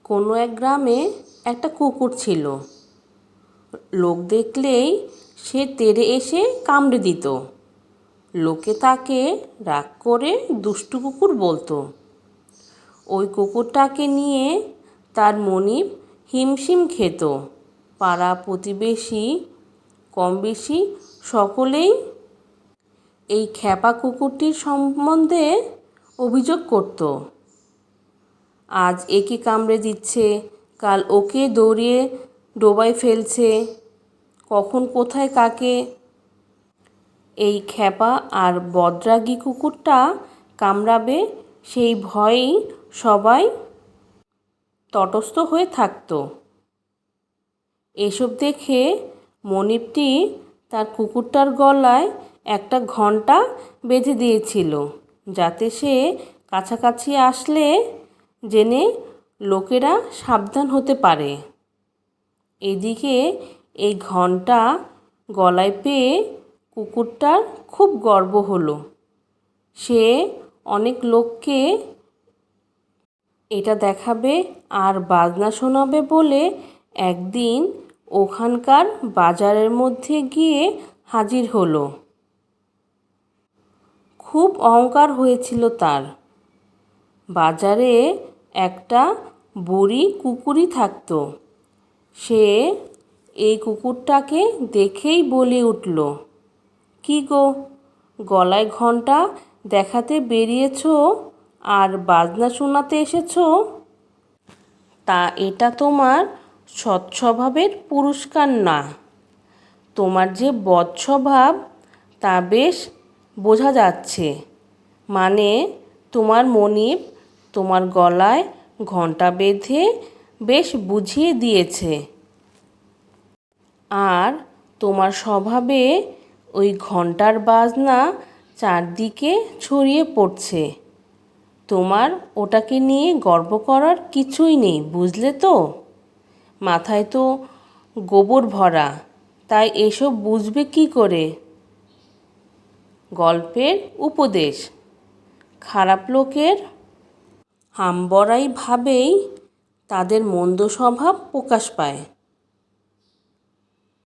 কোনো এক গ্রামে একটা কুকুর ছিল। লোক দেখলেই সে তেড়ে এসে কামড়ে দিত। লোকে তাকে রাগ করে দুষ্টু কুকুর বলতো। ওই কুকুরটাকে নিয়ে তার মনিব হিমশিম খেত। পাড়া প্রতিবেশী কম বেশি সকলেই এই খ্যাপা কুকুরটির সম্বন্ধে অভিযোগ করত। আজ একে কামড়ে দিচ্ছে, কাল ওকে দৌড়িয়ে ডোবায় ফেলছে, কখন কোথায় কাকে। এই খ্যাপা আর বদরাগী কুকুরটা কামড়াবে সেই ভয়েই সবাই তটস্থ হয়ে থাকত। এসব দেখে মনিবটি তার কুকুরটার গলায় একটা ঘণ্টা বেঁধে দিয়েছিল, যাতে সে কাছাকাছি আসলে জেনে লোকেরা সাবধান হতে পারে। এদিকে এই ঘণ্টা গলায় পেয়ে কুকুরটার খুব গর্ব হলো। সে অনেক লোককে এটা দেখাবে আর বাজনা শোনাবে বলে একদিন ওখানকার বাজারের মধ্যে গিয়ে হাজির হলো। খুব অহংকার হয়েছিল তার। বাজারে একটা বুড়ি কুকুরই থাকতো। সে এই কুকুরটাকে দেখেই বলে উঠল, "কি গো, গলায় ঘণ্টা দেখাতে বেরিয়েছো আর বাজনা শোনাতে এসেছো? তা এটা তোমার সৎস্বভাবের পুরস্কার না। তোমার যে বদস্বভাব তা বেশ বোঝা যাচ্ছে। মানে তোমার মনিব তোমার গলায় ঘণ্টা বেঁধে বেশ বুঝিয়ে দিয়েছে। আর তোমার স্বভাবে ওই ঘণ্টার বাজনা চারদিকে ছড়িয়ে পড়ছে। তোমার ওটাকে নিয়ে গর্ব করার কিছুই নেই, বুঝলে তো? মাথায় তো গোবর ভরা, তাই এসব বুঝবে কি করে?" গল্পের উপদেশ: খারাপ লোকের হামবড়াই ভাবেই তাদের মন্দ স্বভাব প্রকাশ পায়।